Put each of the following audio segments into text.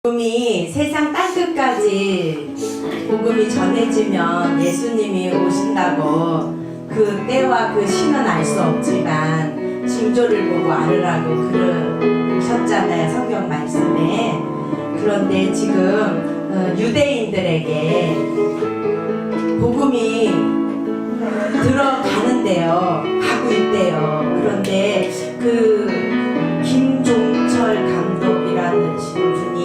복음이 세상 땅끝까지 복음이 전해지면 예수님이 오신다고 그 때와 그 시는 알 수 없지만 징조를 보고 알으라고 그러셨잖아요, 성경 말씀에. 그런데 지금 유대인들에게 복음이 들어가는데요, 가고 있대요. 그런데 그 김종철 감독이라는 분이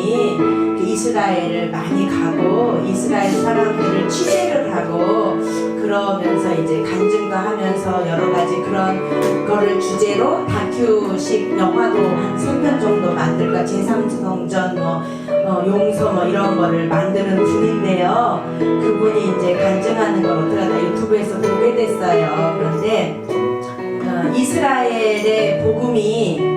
이스라엘을 많이 가고 이스라엘 사람들을 취재를 하고 그러면서 이제 간증도 하면서 여러 가지 그런 거를 주제로 다큐식 영화도 한 3편 정도 만들고 제3성전 용서 이런 거를 만드는 분인데요. 그분이 이제 간증하는 걸 어떡하다 유튜브에서 보게 됐어요. 그런데 이스라엘의 복음이,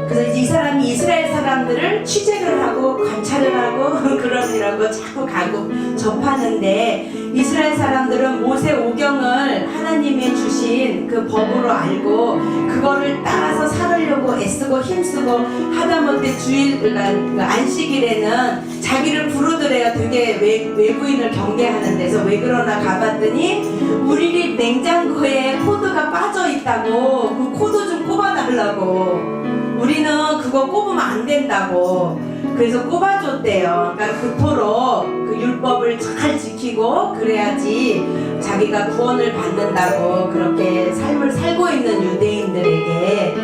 그래서 이 사람이 이스라엘 사람들을 취재를 하고 관찰을 하고 그러느라고 자꾸 가고 접하는데, 이스라엘 사람들은 모세 오경을 하나님이 주신 그 법으로 알고 그거를 따라서 살으려고 애쓰고 힘쓰고 하다못해 주일, 그러니까 안식일에는 자기를 부르더래요. 되게 외부인을 경계하는 데서. 왜 그러나 가봤더니 우리 집 냉장고에 코드가 빠져 있다고, 그 코드 좀 꼽아달라고. 우리는 그거 꼽으면 안 된다고. 그래서 꼽아줬대요. 그러니까 그토록 그 율법을 잘 지키고 그래야지 자기가 구원을 받는다고 그렇게 삶을 살고 있는 유대인들에게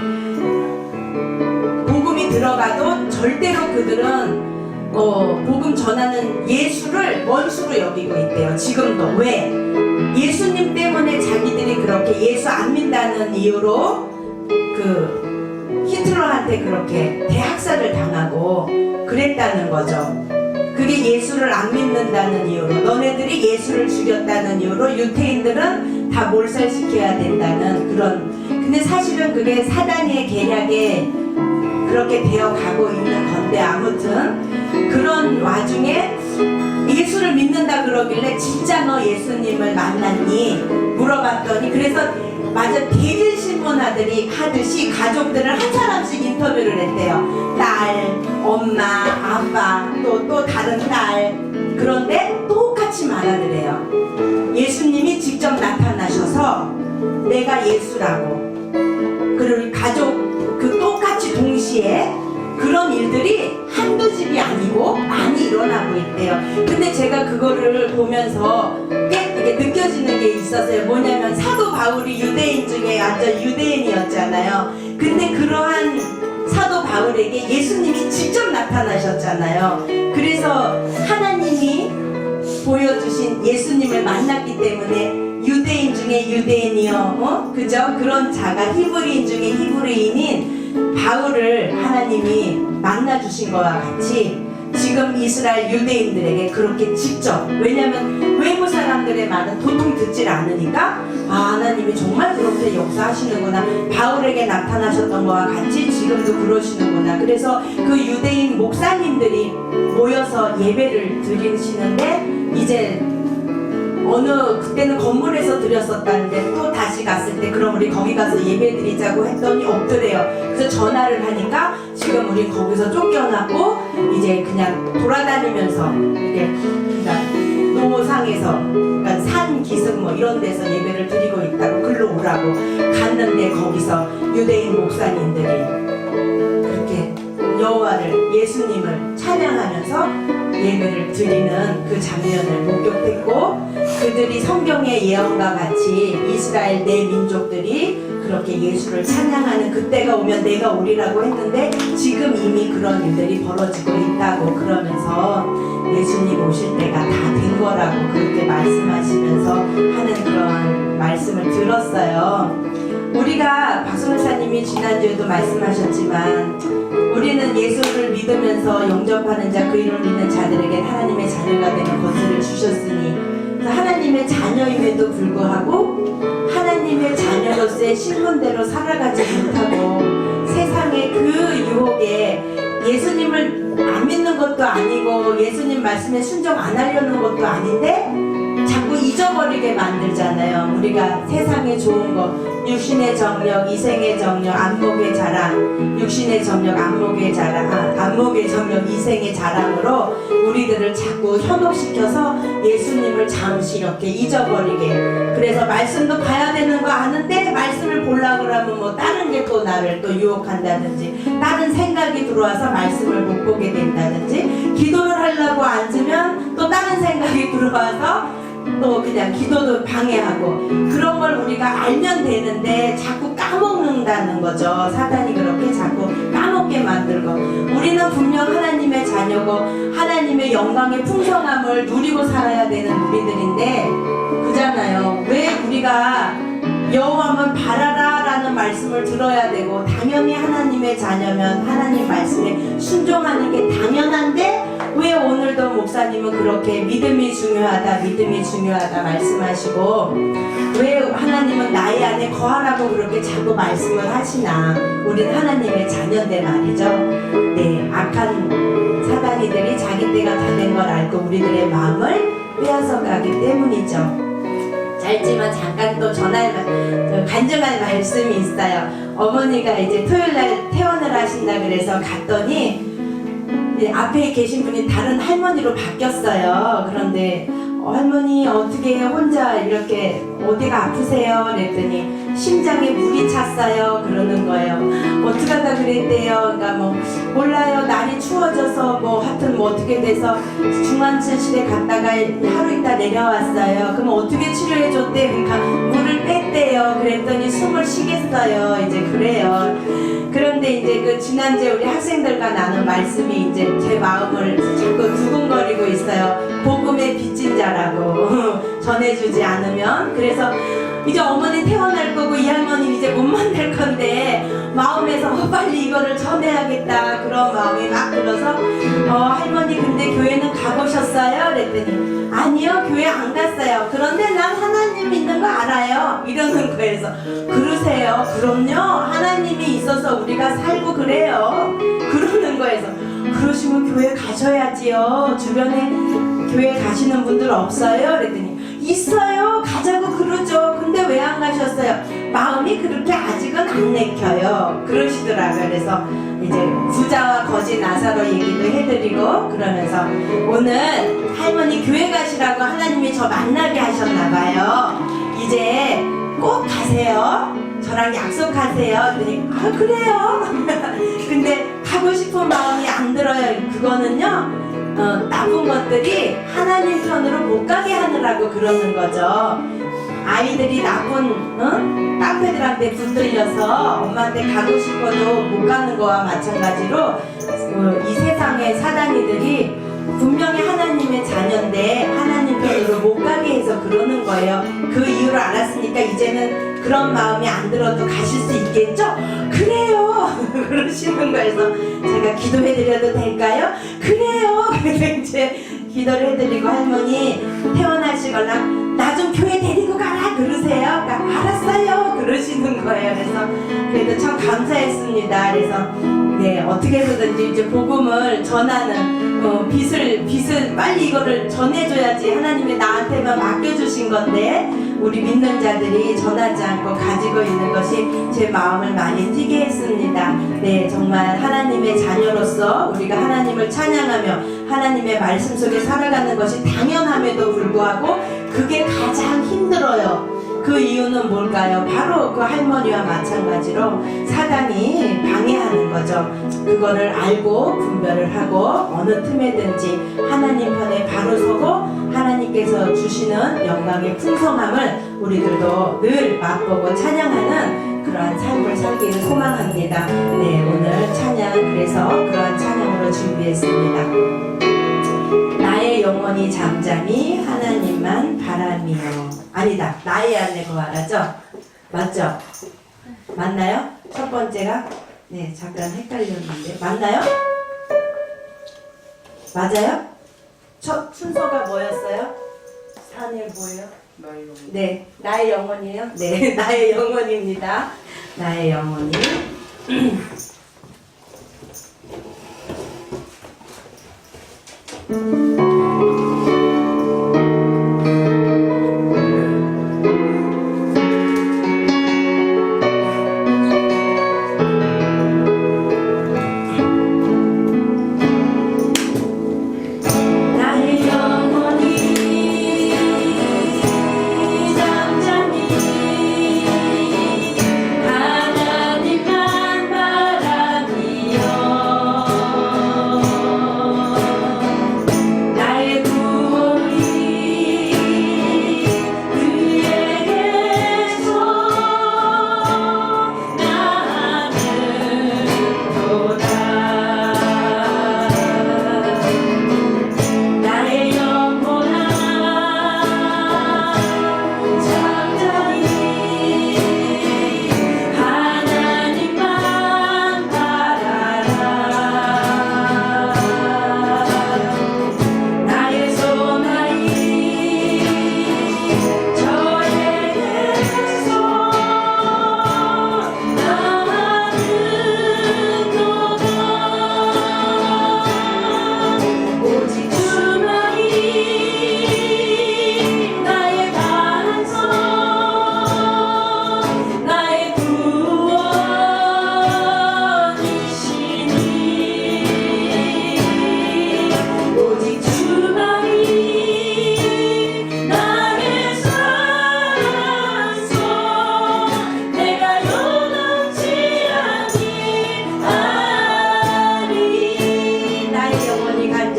복음이 들어가도 절대로 그들은 복음 전하는 예수를 원수로 여기고 있대요. 지금도. 왜? 예수님 때문에 자기들이 그렇게 예수 안 믿다는 이유로 히틀러한테 그렇게 대학살을 당하고 그랬다는 거죠. 그게 예수를 안 믿는다는 이유로, 너네들이 예수를 죽였다는 이유로 유태인들은 다 몰살시켜야 된다는 그런. 근데 사실은 그게 사단의 계략에 그렇게 되어가고 있는 건데, 아무튼 그런 와중에 예수를 믿는다 그러길래 진짜 너 예수님을 만났니? 물어봤더니, 그래서 맞아, 대질신문 하듯이 가족들을 한 사람씩 인터뷰를 했대요. 딸, 엄마, 아빠, 또 다른 딸. 그런데 똑같이 말하더래요. 예수님이 직접 나타나셔서 내가 예수라고. 그리고 가족 똑같이 동시에 그런 일들이 한두 집이 아니고 많이 일어나고 있대요. 근데 제가 그거를 보면서 이게 느껴지는 게 있었어요. 뭐냐면 사도 바울이 유대인 중에 완전 유대인이었잖아요. 근데 그러한 사도 바울에게 예수님이 직접 나타나셨잖아요. 그래서 하나님이 보여주신 예수님을 만났기 때문에 유대인 중에 유대인이요, 그죠? 그런 자가 히브리인 중에 히브리인인 바울을 하나님이 만나주신 것과 같이 지금 이스라엘 유대인들에게 그렇게 직접, 왜냐하면 외부 사람들의 말은 도통 듣질 않으니까 하나님이 정말 그렇게 역사하시는구나, 바울에게 나타나셨던 것과 같이 지금도 그러시는구나. 그래서 그 유대인 목사님들이 모여서 예배를 드리시는데, 이제 그때는 건물에서 드렸었다는데 또 다시 갔을 때 그럼 우리 거기 가서 예배 드리자고 했더니 없더래요. 그래서 전화를 하니까 지금 우리 거기서 쫓겨났고 이제 그냥 돌아다니면서 이게 그러니까 노상에서, 그러니까 산 기슭 이런 데서 예배를 드리고 있다고, 글로 오라고 갔는데 거기서 유대인 목사님들이 그렇게 여호와를, 예수님을 찬양하면서 예배를 드리는 그 장면을 목격했고, 그들이 성경의 예언과 같이 이스라엘 내 민족들이 그렇게 예수를 찬양하는 그때가 오면 내가 오리라고 했는데 지금 이미 그런 일들이 벌어지고 있다고 그러면서 예수님 오실 때가 다 된 거라고 그렇게 말씀하시면서 하는 그런 말씀을 들었어요. 우리가 박성사님이 지난주에도 말씀하셨지만 우리는 예수를 믿으면서 영접하는 자, 그 이름을 믿는 자들에게 하나님의 자녀가 되는 것을 주셨으니, 하나님의 자녀임에도 불구하고 하나님의 자녀로서의 신분대로 살아가지 못하고 세상의 그 유혹에 예수님을 안 믿는 것도 아니고 예수님 말씀에 순종 안 하려는 것도 아닌데 자꾸 이 잊어버리게 만들잖아요. 우리가 세상에 좋은 거, 육신의 정력, 이생의 정력, 안목의 자랑, 육신의 정력, 안목의 자랑, 안목의 정력, 이생의 자랑으로 우리들을 자꾸 현혹시켜서 예수님을 잠시 이렇게 잊어버리게. 그래서 말씀도 봐야 되는 거 아는데 말씀을 보려고 그러면 뭐 다른 게 또 나를 또 유혹한다든지, 다른 생각이 들어와서 말씀을 못 보게 된다든지, 기도를 하려고 앉으면 또 다른 생각이 들어와서 또 그냥 기도도 방해하고, 그런 걸 우리가 알면 되는데 자꾸 까먹는다는 거죠. 사단이 그렇게 자꾸 까먹게 만들고. 우리는 분명 하나님의 자녀고 하나님의 영광의 풍성함을 누리고 살아야 되는 우리들인데, 그잖아요. 왜 우리가 여호와만 바라라 라는 말씀을 들어야 되고, 당연히 하나님의 자녀면 하나님 말씀에 순종하는 게 당연한데, 왜 오늘도 목사님은 그렇게 믿음이 중요하다 말씀하시고, 왜 하나님은 나의 안에 거하라고 그렇게 자꾸 말씀을 하시나? 우린 하나님의 자녀인데 말이죠. 네, 악한 사단이들이 자기 때가 다 된 걸 알고 우리들의 마음을 빼앗아 가기 때문이죠. 짧지만 잠깐 또 간증할 말씀이 있어요. 어머니가 이제 토요일날 퇴원을 하신다 그래서 갔더니 앞에 계신 분이 다른 할머니로 바뀌었어요. 그런데 할머니 어떻게 혼자 이렇게 어디가 아프세요? 그랬더니 심장에 물이 찼어요 그러는 거예요. 어떻게 하다 그랬대요. 그러니까 뭐 몰라요, 날이 추워져서 뭐 하여튼 뭐 어떻게 돼서 중환자실에 갔다가 하루 있다 내려왔어요. 그럼 어떻게 치료해 줬대? 그러니까 물을 뺐대요. 그랬더니 숨을 쉬겠어요. 이제 그래요. 그런데 이제 그 지난주에 우리 학생들과 나눈 말씀이 이제 제 마음을 자꾸 두근거리고 있어요. 복음의 빚진 자라고 전해주지 않으면. 그래서 이제 어머니 퇴원할 거고 이 할머니 이제 못 만날 건데 마음에서 빨리 이거를 전해야겠다 그런 마음이 막 들어서 할머니 근데 교회는 가보셨어요? 그랬더니 아니요, 교회 안 갔어요. 그런데 난 하나님 있는 거 알아요 이러는 거에서 그러세요? 그럼요, 하나님이 있어서 우리가 살고 그래요 그러는 거에서 그러시면 교회 가셔야지요. 주변에 교회 가시는 분들 없어요? 그랬더니 있어요, 가자고 그러죠. 근데 왜 안 가셨어요? 마음이 그렇게 아직은 안 내켜요 그러시더라고요. 그래서 이제 부자와 거지 나사로 얘기도 해드리고 그러면서 오늘 할머니 교회 가시라고 하나님이 저 만나게 하셨나봐요. 이제 꼭 가세요, 저랑 약속하세요. 그랬더니 아 그래요? 근데 가고 싶은 마음이 안 들어요. 그거는요 나쁜 것들이 하나님 편으로 못 가게 하느라고 그러는 거죠. 아이들이 나쁜 깡패들한테 붙들려서 엄마한테 가고 싶어도 못 가는 거와 마찬가지로 이 세상의 사단이들이 분명히 하나님의 자녀인데 하나님 편으로 못 가게 해서 그러는 거예요. 그 이유를 알았으니까 이제는 그런 마음이 안 들어도 가실 수 있겠죠? 그래요 그러시는 거에서 제가 기도해드려도 될까요? 그래요. 그래서 이제 기도를 해드리고 할머니 퇴원하시거나 나 좀 교회 데리고 가라 그러세요. 그러니까 알았어요 그러시는 거예요. 그래서 그래도 참 감사했습니다. 그래서 네, 어떻게 해서든지 이제 복음을 전하는 빚을 빨리 이거를 전해줘야지. 하나님이 나한테만 맡겨주신 건데 우리 믿는 자들이 전하지 않고 가지고 있는 것이 제 마음을 많이 뛰게 했습니다. 네, 정말 하나님의 자녀로서 우리가 하나님을 찬양하며 하나님의 말씀 속에 살아가는 것이 당연함에도 불구하고 그게 가장 힘들어요. 그 이유는 뭘까요? 바로 그 할머니와 마찬가지로 사단이 방해하는 거죠. 그거를 알고 분별을 하고 어느 틈에든지 하나님 편에 바로 서고 하나님께서 주시는 영광의 풍성함을 우리들도 늘 맛보고 찬양하는 그러한 삶을 살기를 소망합니다. 네, 오늘 찬양 그래서 그러한 찬양으로 준비했습니다. 나의 영혼이 잠잠히 하나님만 바라며. 아니다, 나의 안에 거하라죠? 맞죠? 맞나요? 첫 번째가? 네, 잠깐 헷갈렸는데 맞나요? 맞아요? 첫 순서가 뭐였어요? 4일 뭐예요? 나의 영혼. 네, 나의 영혼이에요? 네, 나의 영혼입니다. 나의 영혼이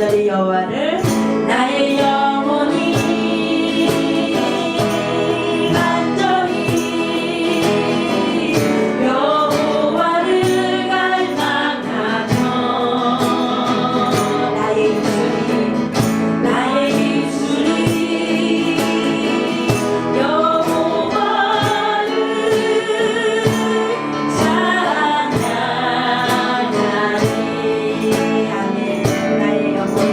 간절히 여호와를 나의 영혼이 간절히 여호와를 갈망하며 나의 입술이 여호와를 찬양하리. 아멘. 나의 영혼이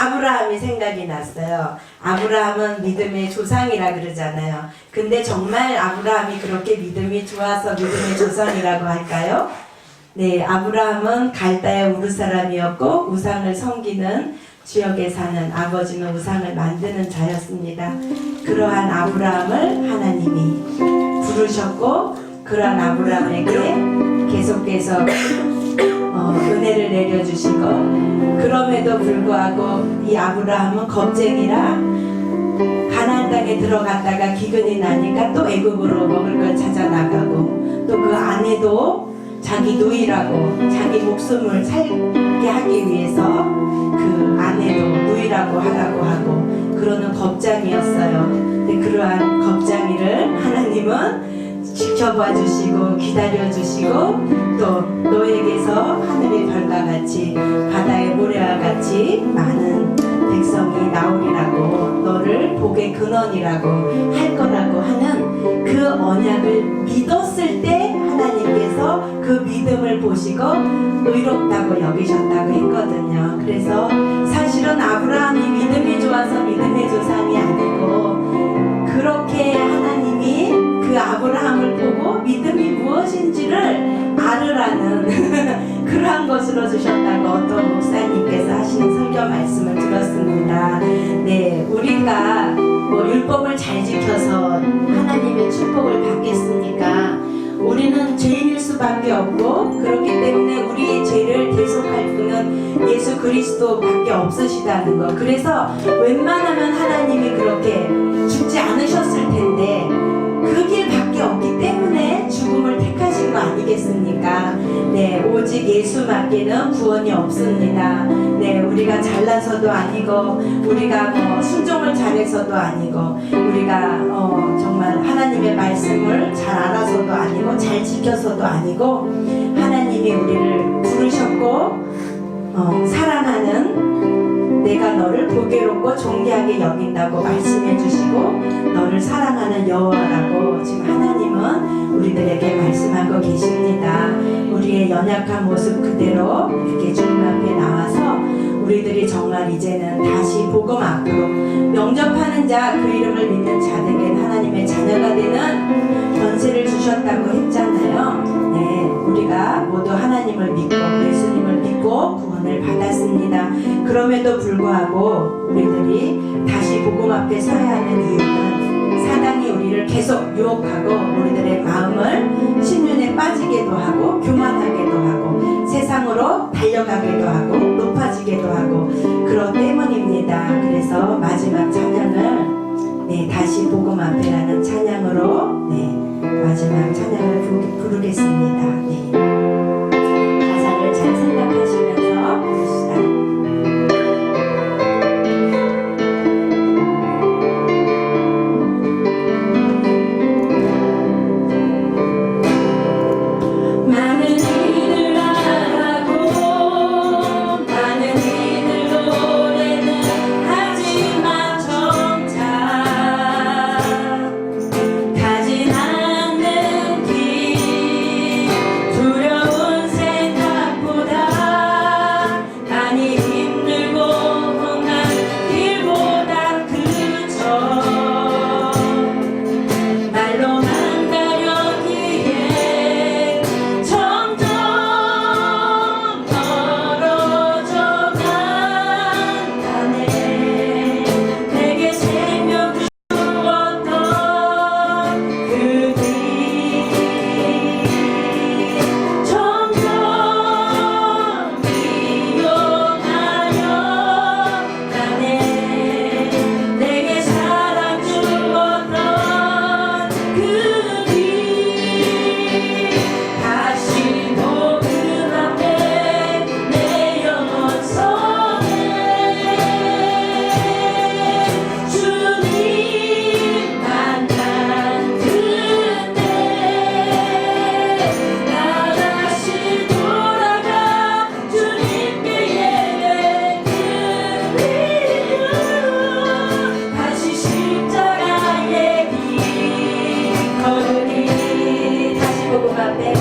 아브라함이 생각이 났어요. 아브라함은 믿음의 조상이라 그러잖아요. 근데 정말 아브라함이 그렇게 믿음이 좋아서 믿음의 조상이라고 할까요? 네, 아브라함은 갈다의 우르 사람이었고 우상을 섬기는 지역에 사는, 아버지는 우상을 만드는 자였습니다. 그러한 아브라함을 하나님이 부르셨고 그러한 아브라함에게 계속해서 은혜를 내려주시고, 그럼에도 불구하고 이 아브라함은 겁쟁이라 가나안 땅에 들어갔다가 기근이 나니까 또 애굽으로 먹을 걸 찾아 나가고, 또 그 아내도 자기 누이라고, 자기 목숨을 살게 하기 위해서 그 아내도 누이라고 하라고 하고 그러는 겁쟁이였어요. 근데 그러한 겁쟁이를 하나님은 지켜봐 주시고 기다려 주시고, 또 너에게서 하늘의 별과 같이 바다의 모래와 같이 많은 백성이 나오리라고, 너를 복의 근원이라고 할 거라고 하는 그 언약을 믿었을 때 하나님께서 그 믿음을 보시고 의롭다고 여기셨다고 했거든요. 그래서 사실은 아브라함이 믿음이 좋아서 믿음의 조상이 아니고, 그렇게 하나님이 그 아브라함을 보고 믿음이 무엇인지를 알으라는 그러한 것으로 주셨다고 어떤 목사님께서 하시는 설교 말씀을 들었습니다. 네, 우리가 뭐 율법을 잘 지켜서 하나님의 축복을 받겠습니까? 우리는 죄인일 수밖에 없고, 그렇기 때문에 우리의 죄를 대속할 분은 예수 그리스도밖에 없으시다는 거. 그래서 웬만하면 하나님이 그렇게 죽지 않으셨을 텐데 그 길밖에 없기 때문에 죽음을 택하신 거 아니겠습니까? 네, 오직 예수밖에는 구원이 없습니다. 네, 우리가 잘나서도 아니고, 우리가 뭐 순종을 잘해서도 아니고, 우리가 정말 하나님의 말씀을 잘 알아서도 아니고, 잘 지켜서도 아니고, 하나님이 우리를 부르셨고 사랑하는, 내가 너를 보배롭고 존귀하게 여긴다고 말씀해 주시고, 너를 사랑하는 여호와라고 지금 하나님은 우리들에게 말씀하고 계십니다. 우리의 연약한 모습 그대로 이렇게 주님 앞에 나와서 우리들이 정말 이제는 다시 복음 앞으로 영접하는 자, 그 이름을 믿는 자들에게 하나님의 자녀가 되는 권세를 주셨다고 했잖아요. 네, 우리가 모두 하나님을 믿고 예수님을 믿고 구원을 받았습니다. 그럼에도 불구하고 우리들이 다시 복음 앞에 서야 하는 이유는, 사단이 우리를 계속 유혹하고 우리들의 마음을 신윤에 빠지게도 하고 교만하게도 하고 세상으로 달려가게도 하고 높아지게도 하고 그렇 때문입니다. 그래서 마지막 찬양을 다시 복음 앞에라는 찬양으로 마지막 찬양을 부르겠습니다. 가사를 잘 생각하시면서 부르시다. 내